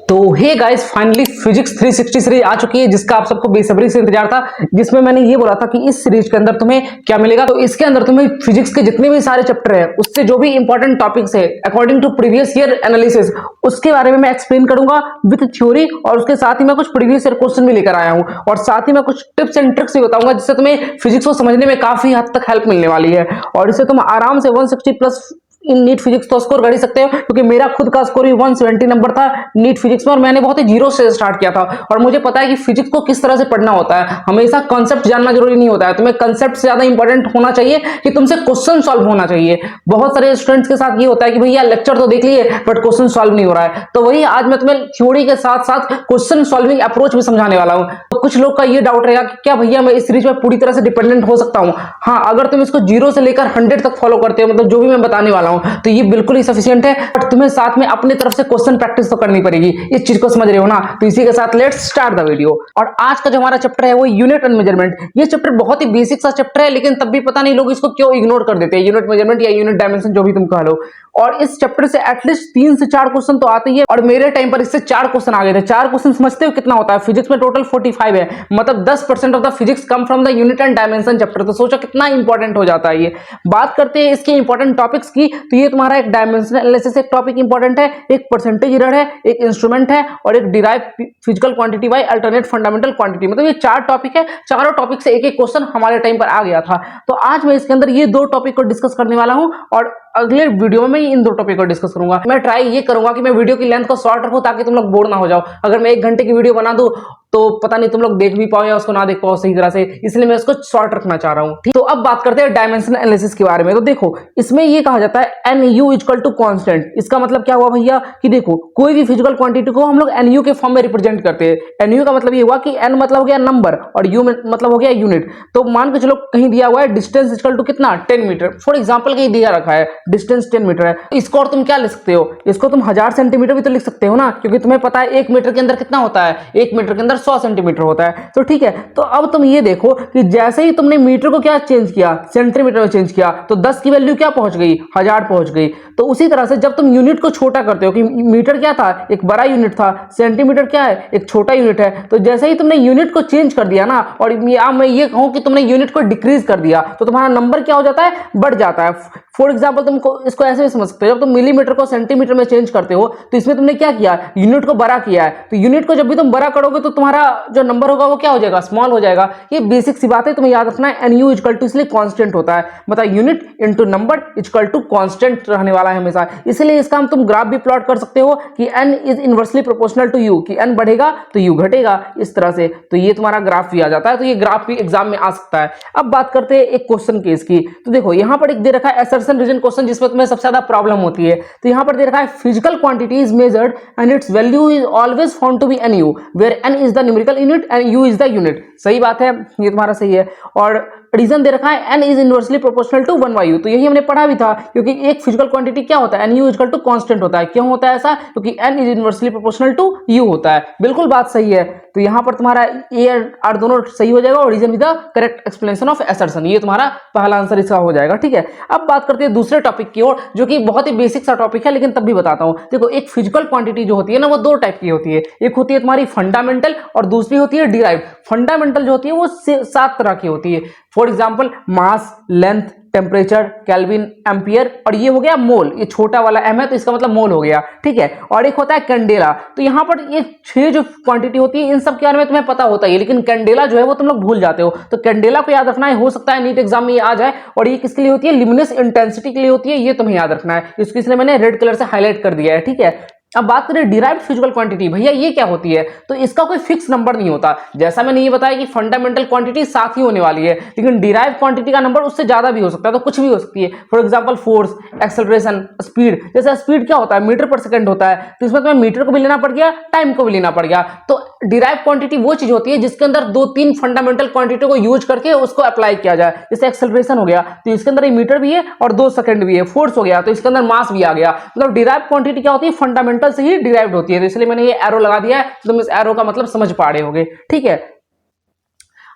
तो hey guys, finally physics 360 series आ चुकी है, जिसका आप सबको बेसब्री से इंतजार था। जिसमें मैंने ये बोला था कि इस सीरीज के अंदर तुम्हें क्या मिलेगा। तो इसके अंदर तुम्हें फिजिक्स के जितने भी सारे चैप्टर है, उससे जो भी इंपॉर्टेंट टॉपिक्स है according to previous year analysis, उसके बारे में मैं एक्सप्लेन करूंगा विद थ्योरी। और उसके साथ ही मैं कुछ प्रीवियस ईयर क्वेश्चन भी लेकर आया हूं, और साथ ही मैं कुछ टिप्स एंड ट्रिक्स भी बताऊंगा, जिससे तुम्हें फिजिक्स को समझने में काफी हद तक हेल्प मिलने वाली है। और इससे तुम आराम से 160 प्लस इन नीट फिजिक्स तो स्कोर कर ही सकते हो, क्योंकि मेरा खुद का स्कोर भी 170 नंबर था नीट फिजिक्स में, और मैंने बहुत ही जीरो से स्टार्ट किया था। और मुझे पता है कि फिजिक्स को किस तरह से पढ़ना होता है। हमेशा कॉन्सेप्ट जानना जरूरी नहीं होता है, तुम्हें कॉन्सेप्ट से ज्यादा इंपॉर्टेंट होना चाहिए कि तुमसे क्वेश्चन सॉल्व होना चाहिए। बहुत सारे स्टूडेंट्स के साथ ये होता है कि भैया लेक्चर तो देख लिए बट क्वेश्चन सॉल्व नहीं हो रहा है। तो वही आज मैं तुम्हें थ्योरी के साथ साथ क्वेश्चन सॉल्विंग अप्रोच भी समझाने वाला हूं। तो कुछ लोग का ये डाउट रहेगा कि क्या भैया मैं इस सीरीज में पूरी तरह से डिपेंडेंट हो सकता हूं? हाँ, अगर तुम इसको 0 से लेकर 100 तक फॉलो करते हो, मतलब जो भी मैं बताने वाला हूं, तो ये बिल्कुल सफिशिएंट है। बट तुम्हें साथ में अपने तरफ से क्वेश्चन प्रैक्टिस तो करनी पड़ेगी। इस चीज को समझ रहे हो ना? तो इसी के साथ लेट्स स्टार्ट द वीडियो। और आज का जो हमारा चैप्टर है वो यूनिट एंड मेजरमेंट। ये चैप्टर बहुत ही बेसिक सा चैप्टर है, लेकिन तब भी पता नहीं लोग इसको क्यों इग्नोर कर देते हैं। यूनिट मेजरमेंट या यूनिट डायमेंशन, जो भी तुम कह लो। और इस चैप्टर से एटलीस्ट 3 से 4 क्वेश्चन तो आते ही है, और मेरे टाइम पर इससे 4 क्वेश्चन आ गए थे। 4 क्वेश्चन समझते हो कितना होता है? फिजिक्स में टोटल 45 है, मतलब 10% of the physics come from the unit and dimension chapter. तो सोचो कितना इंपॉर्टेंट हो जाता है ये। बात करते हैं इसके इंपॉर्टेंट टॉपिक्स की, तो ये तुम्हारा एक डायमेंशन एनालिसिस एक टॉपिक इंपॉर्टेंट है, एक परसेंटेज एरर है, एक इंस्ट्रूमेंट है, और एक derive physical quantity by alternate fundamental quantity. मतलब ये 4 टॉपिक है, चारों टॉपिक से एक एक क्वेश्चन हमारे टाइम पर आ गया था। तो आज मैं इसके अंदर ये 2 टॉपिक को डिस्कस करने वाला हूं, और अगले वीडियो में मैं इन 2 टॉपिक को डिस्कस करूंगा। मैं ट्राई ये करूंगा कि मैं वीडियो की लेंथ को शॉर्ट रखूं, ताकि तुम लोग बोर ना हो जाओ। अगर मैं 1 घंटे की वीडियो बना दूं तो पता नहीं तुम लोग देख भी पाओ या उसको ना देख पाओ सही तरह से, इसलिए मैं इसको शॉर्ट रखना चाह रहा हूं। ठीक, तो अब बात करते हैं डायमेंशन एनालिसिस के बारे में। तो देखो, इसमें ये कहा जाता है NU इक्वल टू कांस्टेंट। इसका मतलब क्या हुआ भैया कि देखो, कोई भी फिजिकल क्वांटिटी को हम लोग NU के फॉर्म में रिप्रेजेंट करते हैं। NU का मतलब ये हुआ कि N मतलब हो गया नंबर, और U मतलब हो गया यूनिट। तो मान के चलो कहीं दिया हुआ है डिस्टेंस इक्वल टू कितना, 10 मीटर फॉर एग्जाम्पल, कहीं दिया रखा है डिस्टेंस 10 मीटर है। इसको और तुम क्या लिख सकते हो? इसको तुम 1000 सेंटीमीटर भी तो लिख सकते हो ना, क्योंकि तुम्हें पता है 1 मीटर के अंदर कितना होता है, 1 मीटर के अंदर 100 सेंटीमीटर होता है। तो ठीक है, तो अब तुम ये देखो कि जैसे ही तुमने मीटर को क्या चेंज किया, सेंटीमीटर में चेंज किया, तो 10 की वैल्यू क्या पहुंच गई, 1000 पहुंच गई। तो उसी तरह से जब तुम यूनिट को छोटा करते हो, कि मीटर क्या था, एक बड़ा यूनिट था, सेंटीमीटर क्या है, एक छोटा यूनिट है, तो जैसे ही तुमने यूनिट को चेंज कर दिया ना, और मैं ये कहूं कि तुमने यूनिट को डिक्रीज कर दिया, तो तुम्हारा नंबर क्या हो जाता है, बढ़ जाता है। फॉर एग्जाम्पल तुमको इसको ऐसे भी समझ सकते हो, जब तुम मिलीमीटर को सेंटीमीटर में चेंज करते हो, तो इसमें तुमने क्या किया, यूनिट को बड़ा किया है। तो यूनिट को जब भी तुम बड़ा करोगे, तो तुम्हारा जो नंबर होगा वो क्या हो जाएगा, स्मॉल हो जाएगा। ये बेसिक सी बात है, तुम्हें याद रखना है। NU इक्वल टू इसलिए कांस्टेंट होता है, मतलब unit into number equal to constant रहने वाला है हमेशा। इसलिए इसका हम तुम ग्राफ भी प्लॉट कर सकते हो कि N is inversely proportional to U, कि N बढ़ेगा तो U घटेगा, इस तरह से। तो ये तुम्हारा ग्राफ भी आ जाता है। तो ये ग्राफ भी एग्जाम में आ सकता है। अब बात करते हैं एक क्वेश्चन केस की। तो देखो, यहां पर एक दे रखा है असर्शन रीजन क्वेश्चन, जिसमें तुम्हें सबसे ज्यादा प्रॉब्लम होती है। तो यहां पर दे रखा है physical quantity is measured and its value is always found to be NU, where N is the numerical unit and U is the unit. सही बात है, ये तुम्हारा सही है। और रीजन दे रखा है N is inversely proportional to 1/U। तो यही हमने पढ़ा भी था, क्योंकि एक फिजिकल क्वांटिटी क्या होता है, NU इक्वल टू कांस्टेंट होता है। क्यों होता है ऐसा? क्योंकि N is inversely proportional to U होता है। बिल्कुल बात सही है। तो यहां पर तुम्हारा ए और दोनों सही हो जाएगा, और reason with the correct explanation of assertion. ये तुम्हारा पहला आंसर इसका हो जाएगा। ठीक है, अब बात करते हैं दूसरे टॉपिक की ओर, जो कि बहुत ही बेसिक सा टॉपिक है, लेकिन तब भी बताता हूं। देखो, एक फिजिकल क्वांटिटी जो होती है ना, वो 2 टाइप की होती है। एक होती है तुम्हारी फंडामेंटल, और दूसरी होती है डिराइव। फंडामेंटल जो होती है वो 7 तरह की होती है। For example, mass, length, temperature, kelvin, ampere, और ये हो गया मोल। ये छोटा वाला m है, तो इसका मतलब मोल हो गया। ठीक है, और एक होता है कैंडेला। तो यहां पर ये 6 जो क्वांटिटी होती है, इन सब के बारे में तुम्हें पता होता है, लेकिन कैंडेला जो है वो तुम लोग भूल जाते हो। तो कैंडेला को याद रखना है, हो सकता है नीट एग्जाम में ये आ जाए। और ये किसके लिए होती है, लिमिनस इंटेंसिटी के लिए होती है। ये तुम्हें याद रखना है, इसको इसलिए मैंने रेड कलर से हाईलाइट कर दिया है। ठीक है, अब बात करें डिराइव्ड फिजिकल क्वांटिटी, भैया ये क्या होती है? तो इसका कोई फिक्स नंबर नहीं होता। जैसा मैंने ये बताया कि फंडामेंटल क्वांटिटी 7 ही होने वाली है, लेकिन डिराइव क्वांटिटी का नंबर उससे ज्यादा भी हो सकता है। तो कुछ भी हो सकती है। For example, force, acceleration, speed. जैसे स्पीड क्या होता है, मीटर पर सेकंड होता है, तो इसमें तुम्हें मीटर को भी लेना पड़ गया, टाइम को भी लेना पड़ गया। तो डिराइव क्वांटिटी वो चीज होती है जिसके अंदर 2-3 फंडामेंटल क्वांटिटी को यूज करके उसको अप्लाई किया जाए। जैसे एक्सेलरेशन हो गया, तो इसके अंदर मीटर भी है और 2 सेकंड भी है। फोर्स हो गया, तो इसके अंदर मास भी आ गया। मतलब डिराइव क्वांटिटी क्या होती है, फंडामेंटल से ही डिराइव्ड होती है। तो इसलिए मैंने ये एरो लगा दिया है, तो तुम इस एरो का मतलब समझ पा रहे होगे। ठीक है,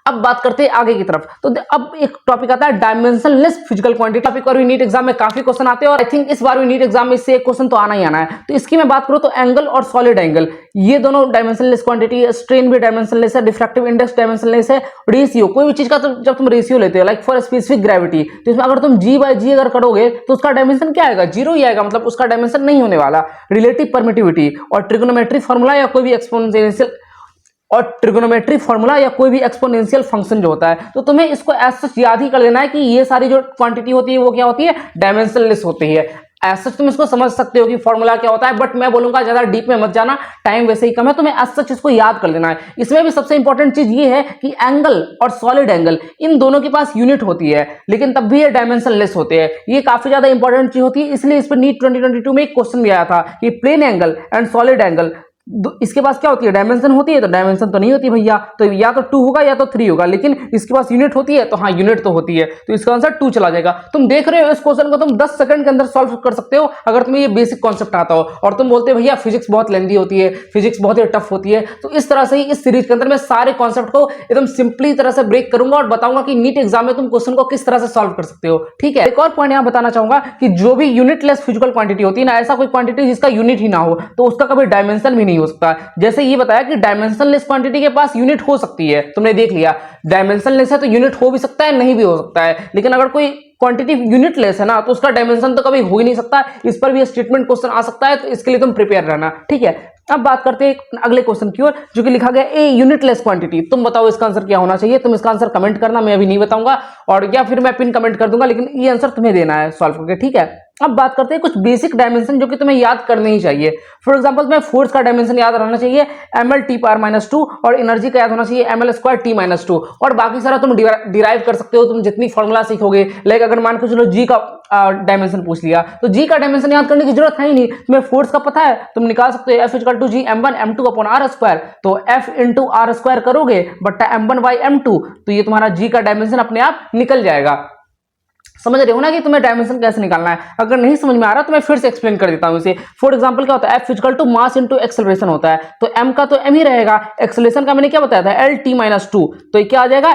अब बात करते हैं आगे की तरफ। तो अब एक टॉपिक आता है डायमेंशनलेस फिजिकल क्वांटिटी। टॉपिक और नीट एग्जाम में काफी क्वेश्चन आते हैं और आई थिंक इस बार भी नीट एग्जाम में इससे एक क्वेश्चन तो आना ही आना है। तो इसकी मैं बात करूं तो एंगल और सॉलिड एंगल, ये दोनों डायमेंशनलेस क्वांटिटी है। स्ट्रेन भी डायमेंशनलेस है, डिफ्रैक्टिव इंडेक्स डायमेंशनलेस है। रेशियो, कोई भी चीज का तो जब तुम रेशियो लेते हो लाइक फॉर स्पेसिफिक ग्रेविटी, तो इसमें अगर तुम G/G अगर करोगे तो उसका डायमेंशन क्या आएगा, 0 ही आएगा, मतलब उसका डायमेंशन नहीं होने वाला। रिलेटिव परमिटिविटी और ट्रिगोनोमेट्री फॉर्मूला या कोई भी एक्सपोनेंशियल फंक्शन जो होता है, तो तुम्हें इसको एज सच याद ही कर लेना है कि ये सारी जो क्वांटिटी होती है वो क्या होती है, डायमेंशनलेस होती है। एज सच तुम इसको समझ सकते हो कि फॉर्मूला क्या होता है, बट मैं बोलूंगा ज्यादा डीप में मत जाना, टाइम वैसे ही कम है, तुम्हें एज सच इसको याद कर लेना है। इसमें भी सबसे इंपॉर्टेंट चीज ये है कि एंगल और सॉलिड एंगल इन दोनों के पास यूनिट होती है, लेकिन तब भी ये डायमेंशनलेस होते हैं। ये काफी ज्यादा इंपॉर्टेंट चीज होती है, इसलिए इस पर नीट 2022 में एक क्वेश्चन भी आया था कि plane angle and solid angle इसके पास क्या होती है, डायमेंशन होती है, तो डायमेंशन तो नहीं होती भैया, तो या तो 2 होगा या तो 3 होगा, लेकिन इसके पास यूनिट होती है, तो हाँ यूनिट तो होती है, तो इसका आंसर 2 चला जाएगा। तुम देख रहे हो इस क्वेश्चन को तुम 10 सेकंड के अंदर सॉल्व कर सकते हो अगर तुम्हें ये बेसिक कॉन्सेप्ट आता हो, और तुम बोलते हो भैया फिजिक्स बहुत लेंदी होती है, फिजिक्स बहुत ही टफ होती है। तो इस तरह से ही इस सीरीज के अंदर मैं सारे कॉन्सेप्ट को एकदम सिंपली तरह से ब्रेक करूंगा और बताऊंगा कि नीट एग्जाम में तुम क्वेश्चन को किस तरह से सॉल्व कर सकते हो। ठीक है, एक और पॉइंट यहां बताना चाहूंगा कि जो भी यूनिटलेस फिजिकल क्वांटिटी होती है ना, ऐसा कोई क्वांटिटी जिसका यूनिट ही ना हो, तो उसका कभी डायमेंशन भी नहीं हो सकता। जैसे ये बताया कि डायमेंशनलेस क्वांटिटी के पास यूनिट हो सकती है, तुमने देख लिया डायमेंशनलेस है तो यूनिट हो भी सकता है, नहीं भी हो सकता है, लेकिन अगर कोई क्वांटिटी यूनिटलेस है ना तो उसका डायमेंशन तो कभी हो ही नहीं सकता। इस पर भी स्टेटमेंट क्वेश्चन आ सकता है, तो इसके लिए तुम प्रिपेयर रहना। ठीक है, अब बात करते हैं अगले क्वेश्चन की ओर, जो कि लिखा गया ए यूनिटलेस क्वांटिटी। तुम बताओ इसका आंसर क्या होना चाहिए, तुम इसका आंसर कमेंट करना, मैं अभी नहीं बताऊंगा, और या फिर मैं पिन कमेंट कर दूंगा, लेकिन ये आंसर तुम्हें देना है सॉल्व करके। ठीक है, अब बात करते हैं कुछ बेसिक डायमेंशन जो कि तुम्हें याद करने ही चाहिए। फॉर एग्जांपल तुम्हें फोर्स का डायमेंशन याद रहना चाहिए ml/-2, और एनर्जी का याद होना चाहिए ml²t-2, और बाकी सारा तुम डिराइव कर सकते हो तुम जितनी फॉर्मूला सीखोगे। लाइक अगर मान के चलो जी का डायमेंशन पूछ लिया, तो जी का डायमेंशन याद करने की जरूरत है ही नहीं, तुम्हें फोर्स का पता है, तुम निकाल सकते हो F=G m1m2/r², तो F×r² करोगे बट्टा m1/m2, तो ये तुम्हारा जी का डायमेंशन अपने आप निकल जाएगा। समझ रहे हो ना कि तुम्हें डायमेंशन कैसे निकालना है। अगर नहीं समझ में आ रहा तो मैं फिर से एक्सप्लेन कर देता हूं इसे। फॉर एग्जांपल क्या होता है, F मास इंटू एक्सेलरेशन होता है, तो m का तो m ही रहेगा, एक्सेलरेशन का मैंने क्या बताया था LT-2, तो ये क्या आ जाएगा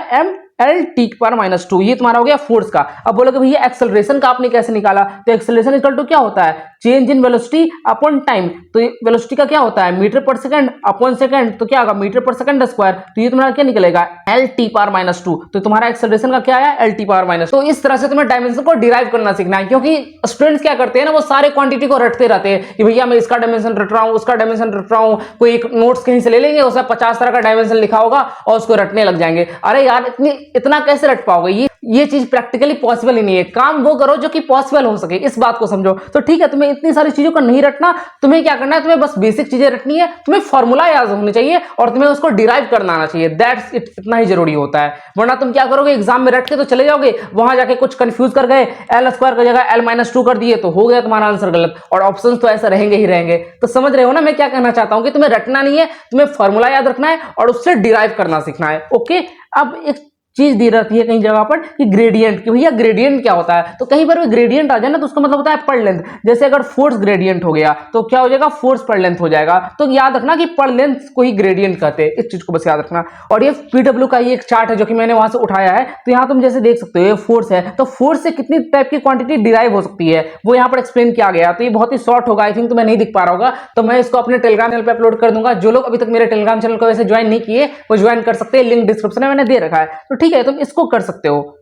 mLT/-2, ये तुम्हारा हो गया फोर्स का। अब बोलोगे भैया एक्सेलरेशन का आपने कैसे निकाला, तो एक्सेलरेशन इक्वल टू क्या होता है, change in velocity upon time, तो वेलोसिटी का क्या होता है मीटर पर सेकंड अपॉन सेकंड, तो क्या होगा मीटर पर सेकंड स्क्वायर, तो ये तुम्हारा क्या निकलेगा LT/-2, तो तुम्हारा एक्सेलरेशन का क्या आया LT/-2। तो इस तरह से तुम्हें डायमेंशन को डिराइव करना सीखना है, क्योंकि स्टूडेंट्स क्या करते हैं ना, वो सारे क्वांटिटी को रटते रहते हैं कि भैया मैं इसका डायमेंशन रट रहा हूँ, उसका डायमेंशन रट रहा हूँ। कोई एक नोट्स कहीं से ले लेंगे, उसमें 50 तरह का डायमेंशन लिखा होगा और उसको रटने लग जाएंगे। अरे यार इतना कैसे रट पाओगे, ये चीज प्रैक्टिकली पॉसिबल ही नहीं है। काम वो करो जो कि पॉसिबल हो सके, इस बात को समझो। तो ठीक है, तुम्हें इतनी सारी चीजों को नहीं रटना, तुम्हें क्या करना है, तुम्हें बस बेसिक चीजें रटनी है, तुम्हें फॉर्मूला याद होने चाहिए और तुम्हें उसको डिराइव करना आना चाहिए। दैट्स इट, इतना ही जरूरी होता है। वरना तुम क्या करोगे, एग्जाम में रट के तो चले जाओगे, वहां जाके कुछ कंफ्यूज कर गए, L² की जगह L-2 कर दिए, तो हो गया तुम्हारा आंसर गलत, और ऑप्शंस तो ऐसे रहेंगे ही रहेंगे। तो समझ रहे हो ना मैं क्या कहना चाहता हूं, कि तुम्हें रटना नहीं है, तुम्हें फॉर्मूला याद रखना है और उससे डिराइव करना सीखना है। ओके, अब एक चीज दी रहती है कहीं जगह पर कि ग्रेडियंट, कि भैया ग्रेडियंट क्या होता है, तो कहीं पर भी ग्रेडियंट आ जाए ना तो उसका मतलब होता है पर लेंथ। जैसे अगर फोर्स ग्रेडियंट हो गया तो क्या हो जाएगा, फोर्स पर लेंथ हो जाएगा। तो याद रखना कि पर लेंथ को ही ग्रेडियंट कहते हैं, इस चीज को बस याद रखना। और ये PW का ही एक चार्ट है जो कि मैंने वहां से उठाया है, तो यहाँ तुम जैसे देख सकते हो ये फोर्स है, तो फोर्स से कितनी टाइप की क्वांटिटी डिराइव हो सकती है वो यहाँ पर एक्सप्लेन किया गया। तो ये बहुत ही शॉर्ट होगा, आई थिंक तुम्हें नहीं दिख पा रहा होगा, तो मैं इसको अपने टेलीग्राम चैनल पर अपलोड कर दूंगा। जो लोग अभी तक मेरे टेलीग्राम चैनल को वैसे ज्वाइन नहीं किए वो ज्वाइन कर सकते हैं, लिंक डिस्क्रिप्शन में मैंने दे रखा है। तो ठीक है, तुम इसको कर सकते हो।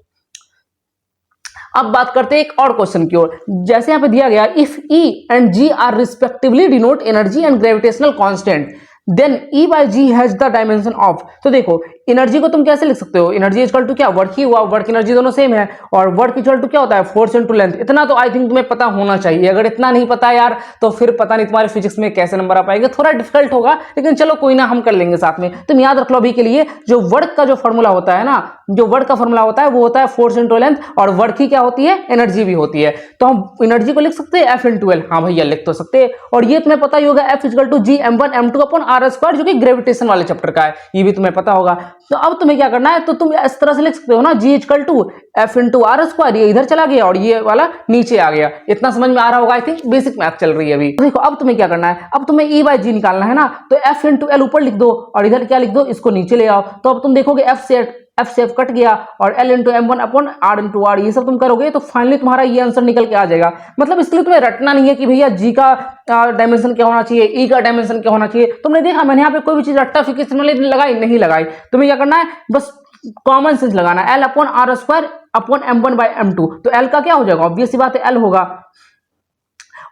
अब बात करते हैं एक और क्वेश्चन की ओर, जैसे यहां पे दिया गया if E and G are respectively denote energy and gravitational constant then E/G has the dimension of. तो देखो एनर्जी को तुम कैसे लिख सकते हो, एनर्जी इक्वल टू क्या, वर्क ही हुआ, वर्क एनर्जी दोनों सेम है, और वर्क इक्वल टू क्या होता है, फोर्स इनटू लेंथ। इतना तो आई थिंक तुम्हें पता होना चाहिए। अगर इतना नहीं पता यार तो फिर पता नहीं तुम्हारे फिजिक्स में कैसे नंबर आ पाएंगे, थोड़ा डिफिकल्ट होगा, लेकिन चलो कोई ना, हम कर लेंगे साथ में। तुम याद रख लो अभी के लिए, जो वर्क का जो फॉर्मूला होता है ना, जो वर्क का फॉर्मूला होता है वो होता है फोर्स इनटू लेंथ, और वर्क ही क्या होती है, एनर्जी भी होती है। तो हम एनर्जी को लिख सकते हैं F×L, हाँ भैया लिख तो सकते हैं। और ये तुम्हें पता ही होगा F=G m1m2/r², जो कि ग्रेविटेशन वाले चैप्टर का है, ये भी तुम्हें पता होगा। तो अब तुम्हें क्या करना है, तो तुम इस तरह से लिख सकते हो ना, G=F×r², ये इधर चला गया और ये वाला नीचे आ गया। इतना समझ में आ रहा होगा, आई थिंक बेसिक मैथ चल रही है अभी। तो देखो अब तुम्हें क्या करना है, अब तुम्हें E/G निकालना है ना, तो F×L ऊपर लिख दो और इधर क्या लिख दो, इसको नीचे ले आओ। तो अब तुम देखोगे F से एफ से एफ कट गया और L into M one upon R into R, ये सब तुम करोगे तो फाइनली तुम्हारा ये आंसर निकल के आ जाएगा। मतलब इसके लिए तुम्हें रटना नहीं है कि भैया जी का डायमेंशन क्या होना चाहिए, ई का डायमेंशन क्या होना चाहिए। तुमने देखा मैंने यहाँ पे कोई भी चीज रट्टाफिकेशन वाली लगाई नहीं लगाई। तुम्हें क्या करना है, बस कॉमन सेंस लगाना है, L upon R square upon M one by M two. तो एल का क्या हो जाएगा, ऑब्वियस सी बात है एल होगा,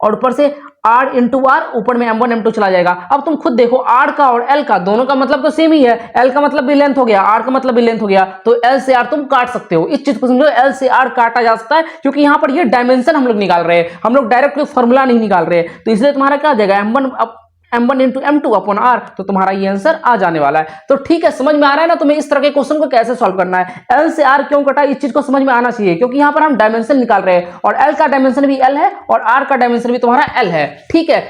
और ऊपर से R इंटू आर, ऊपर में M1 M2 चला जाएगा। अब तुम खुद देखो R का और L का दोनों का मतलब तो सेम ही है, L का मतलब भी लेंथ हो गया, R का मतलब भी लेंथ हो गया, तो L से R तुम काट सकते हो। इस चीज को समझो, L से R काटा जा सकता है क्योंकि यहां पर ये डायमेंशन हम लोग निकाल रहे हैं, हम लोग डायरेक्ट कोई फॉर्मूला नहीं निकाल रहे हैं। तो इसलिए तुम्हारा क्या आ जाएगा, M1 into M2 upon R, तो तुम्हारा ये आंसर आ जाने वाला है। तो ठीक है, समझ में आ रहा है ना तुम्हें इस तरह के क्वेश्चन को कैसे सॉल्व करना है। L से R क्यों कटा, इस चीज को समझ में आना चाहिए क्योंकि यहां पर हम डायमेंशन निकाल रहे हैं और L का डायमेंशन भी L है और R का डायमेंशन भी तुम्हारा L है। ठीक है,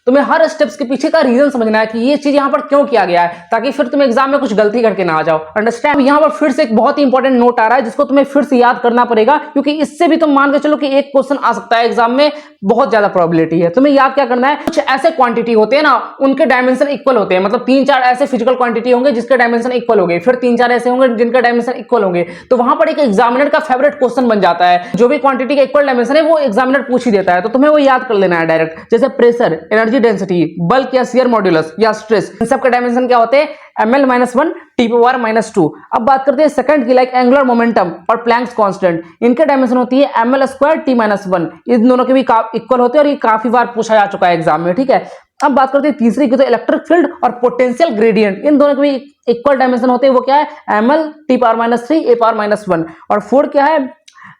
तुम्हें हर स्टेप्स के पीछे का रीजन समझना है कि ये चीज यहां पर क्यों किया गया है, ताकि फिर तुम एग्जाम में कुछ गलती करके ना आ जाओ। अंडरस्टैंड। यहां पर फिर से एक बहुत ही इंपॉर्टेंट नोट आ रहा है जिसको तुम्हें फिर से याद करना पड़ेगा, क्योंकि इससे भी तुम मान के चलो कि एक क्वेश्चन आ सकता है एग्जाम में, बहुत ज्यादा प्रोबेबिलिटी है। तुम्हें याद क्या करना है, कुछ ऐसे क्वांटिटी होते हैं ना, उनके डायमेंशन इक्वल होते हैं। मतलब 3-4 ऐसे फिजिकल क्वांटिटी होंगे जिसके डायमेंशन इक्वल होंगे, फिर 3-4 ऐसे होंगे जिनका डायमेंशन इक्वल होंगे। तो वहां पर एक एग्जामिनर का फेवरेट क्वेश्चन बन जाता है, जो भी क्वांटिटी का इक्वल डायमेंशन है वो एग्जामिनर पूछ ही देता है, तो तुम्हें वो याद कर लेना है डायरेक्ट। जैसे प्रेशर, एनर्जी डेंसिटी, बल्क या शियर मॉड्यूलस या स्ट्रेस, इन सब के डायमेंशन क्या होते हैं, ml-1 T⁻⁻²। अब बात करते हैं सेकंड की, लाइक एंगुलर मोमेंटम और प्लैंक्स कांस्टेंट, इनके डायमेंशन होती है ml² T-1। इन दोनों के भी इक्वल होते हैं और ये काफी बार पूछा जा चुका है एग्जाम में। ठीक है, अब बात करते हैं तीसरी की, तो इलेक्ट्रिक फील्ड और पोटेंशियल ग्रेडियंट, इन दोनों के भी इक्वल डायमेंशन होते हैं। वो क्या है, ml(T⁻³ A⁻1). और फोर्थ क्या है,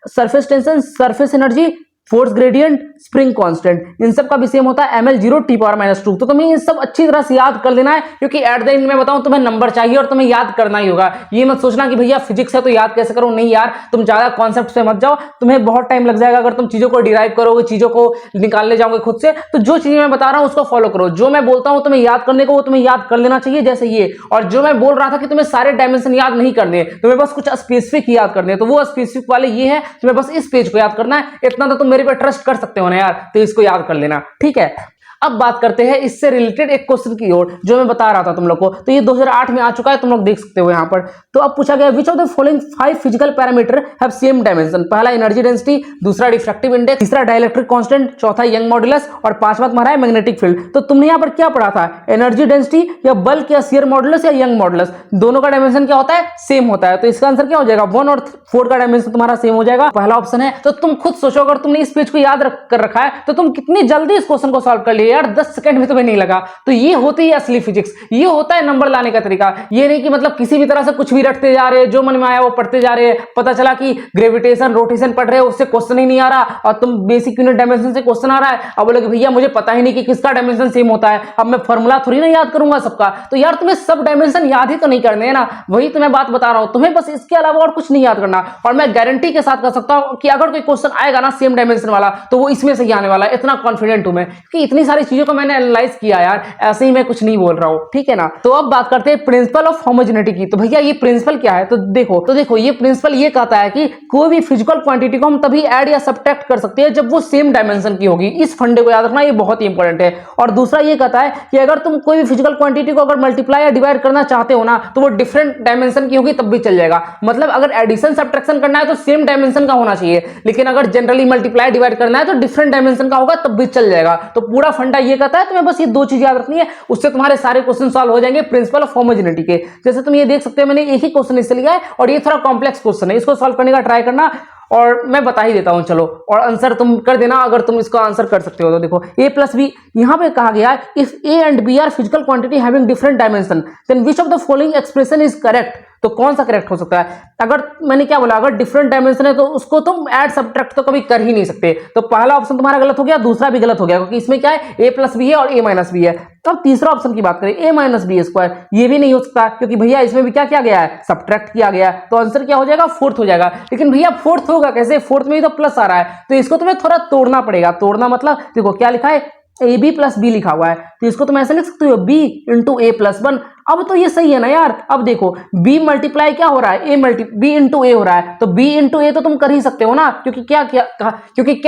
surface tension, surface energy, force gradient, spring constant, इन सब का भी सेम होता है ml0 T⁻²। तो तुम्हें ये सब अच्छी तरह से याद कर लेना है, क्योंकि एट द एंड में बताऊं तुम्हें नंबर चाहिए और तुम्हें याद करना ही होगा। ये मत सोचना कि भैया फिजिक्स है तो याद कैसे करूं, नहीं यार, तुम ज्यादा कॉन्सेप्ट से मत जाओ, तुम्हें बहुत टाइम लग जाएगा अगर तुम चीजों को डिराइव करोगे, चीजों को निकालने जाओगे खुद से। तो जो चीजें मैं बता रहा हूं उसको फॉलो करो, जो मैं बोलता हूं तुम्हें याद करने को वो तुम्हें याद कर लेना चाहिए, जैसे ये। और जो मैं बोल रहा था कि तुम्हें सारे डायमेंशन याद नहीं करने, तुम्हें बस कुछ स्पेसिफिक याद करने, तो वो स्पेसिफिक वाले ये है, तुम्हें बस इस पेज को याद करना है। इतना तो तुम मेरे पे ट्रस्ट कर सकते हो ना यार, तो इसको याद कर लेना। ठीक है, अब बात करते हैं इससे रिलेटेड एक क्वेश्चन की ओर, जो मैं बता रहा था तुम लोग को। तो ये 2008 में आ चुका है, तुम लोग देख सकते हो यहाँ पर। तो अब पूछा गया, which of the following 5 physical parameter have same dimension. पहला एनर्जी डेंसिटी, दूसरा रिफ्रैक्टिव इंडेक्स, तीसरा डाइलेक्ट्रिक कांस्टेंट, चौथा यंग मॉड्यूलस और पांचवा तुम्हारा है मैग्नेटिक फील्ड। तो तुमने यहाँ पर क्या पढ़ा था, एनर्जी डेंसिटी या बल्क या शियर मॉड्यूलस या यंग मॉड्यूलस, दोनों का डायमेंशन क्या होता है, सेम होता है। तो इसका आंसर क्या हो जाएगा, 1 और 4 का डायमेंशन तुम्हारा सेम हो जाएगा, पहला ऑप्शन है। तो तुम खुद सोचो, अगर तुमने इस पेज को याद कर रखा है तो तुम कितनी जल्दी इस क्वेश्चन को सॉल्व कर लिए यार, 10 सेकंड में तुम्हें नहीं लगा। तो ये होती है असली फिजिक्स, ये होता है नंबर लाने का तरीका। ये नहीं कि मतलब किसी भी तरह से कुछ भी रटते जा रहे हैं, जो मन में आया वो पढ़ते जा रहे हैं। पता चला कि ग्रेविटेशन रोटेशन पढ़ रहे हो, उससे क्वेश्चन ही नहीं आ रहा, और तुम बेसिक यूनिट डायमेंशन से क्वेश्चन आ रहा है। अब बोलोगे भैया मुझे पता ही नहीं कि किसका डायमेंशन सेम होता है, अब मैं फॉर्मूला थोड़ी ना याद करूंगा सबका। तो यार तुम्हें सब डायमेंशन याद ही तो नहीं करने है ना, वही तुम्हें बात बता रहा हूं, तुम्हें बस इसके अलावा और कुछ नहीं याद करना। और मैं गारंटी के साथ कह सकता हूं कि अगर कोई क्वेश्चन आएगा ना सेम डायमेंशन वाला, तो वो इसमें से ही आने वाला है। इतना कॉन्फिडेंट हूं मैं कि इतनी सारी चीजों को मैंने एनालाइज किया यार, ऐसे ही मैं कुछ नहीं बोल रहा हूं। ठीक है ना। तो अब बात करते हैं प्रिंसिपल ऑफ होमोजेनिटी की। तो भैया ये प्रिंसिपल क्या है, तो देखो ये प्रिंसिपल ये कहता है कि कोई भी फिजिकल क्वांटिटी को हम तभी ऐड या सब्ट्रैक्ट कर सकते हैं जब वो सेम डायमेंशन की होगी। इस फंडे को याद रखना, ये बहुत ही इंपॉर्टेंट है। और दूसरा ये कहता है कि अगर तुम कोई भी फिजिकल क्वांटिटी को अगर मल्टीप्लाई या डिवाइड करना चाहते हो ना, तो वो डिफरेंट डायमेंशन की होगी तब भी चल जाएगा। मतलब अगर एडिशन सब्ट्रैक्शन करना है तो सेम डायमेंशन का होना चाहिए, लेकिन अगर जनरली मल्टीप्लाई डिवाइड करना है तो डिफरेंट डायमेंशन का होगा तब भी चल जाएगा। तो पूरा फंडा ये कहता है, तुम्हें बस ये 2 चीज याद रखनी है, उससे तुम्हारे सारे क्वेश्चन सॉल्व हो जाएंगे प्रिंसिपल ऑफ होमोजेनिटी के। जैसे तुम ये देख सकते हो, मैंने एक ही क्वेश्चन इससे लिया है और ये थोड़ा कॉम्प्लेक्स क्वेश्चन है, इसको सॉल्व करने का ट्राई करना और मैं बता ही देता हूं। चलो, और आंसर तुम कर देना अगर तुम इसको आंसर कर सकते हो तो। देखो a+b, यहां पे कहा गया if a and b are physical quantity having different dimension then which of the following expression is correct. तो कौन सा करेक्ट हो सकता है? अगर मैंने क्या बोला, अगर डिफरेंट डायमेंशन है तो उसको तुम ऐड सब्ट्रैक्ट तो कभी कर ही नहीं सकते। तो पहला ऑप्शन तुम्हारा गलत हो गया, दूसरा भी गलत हो गया, क्योंकि इसमें क्या है a+b है और a-b है। तो तीसरा ऑप्शन की बात करें a-b², ये भी नहीं हो सकता, क्योंकि भैया इसमें भी क्या किया गया है, सब्ट्रैक्ट किया गया है। तो आंसर क्या हो जाएगा, 4th हो जाएगा। लेकिन भैया 4th होगा कैसे, 4th में भी तो प्लस आ रहा है, तो इसको तुम्हें थोड़ा तोड़ना पड़ेगा। तोड़ना मतलब देखो क्या लिखा है, ab+b लिखा हुआ है, तो इसको तुम ऐसे लिख सकते हो b × a+1। अब तो ये सही है ना यार। अब देखो b मल्टीप्लाई क्या हो रहा है, b × a हो रहा है, तो b × a तो तुम कर ही सकते हो ना, क्योंकि क्या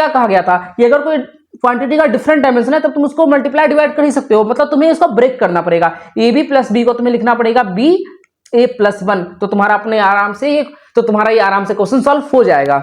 कहा गया था कि अगर कोई क्वांटिटी का डिफरेंट डायमेंशन है तब तुम उसको मल्टीप्लाई डिवाइड कर ही सकते हो। मतलब तुम्हें इसको ब्रेक करना पड़ेगा, ab+b को तुम्हें लिखना पड़ेगा b a+1, तो तुम्हारा अपने आराम से ये, तो तुम्हारा ये आराम से क्वेश्चन सॉल्व हो जाएगा।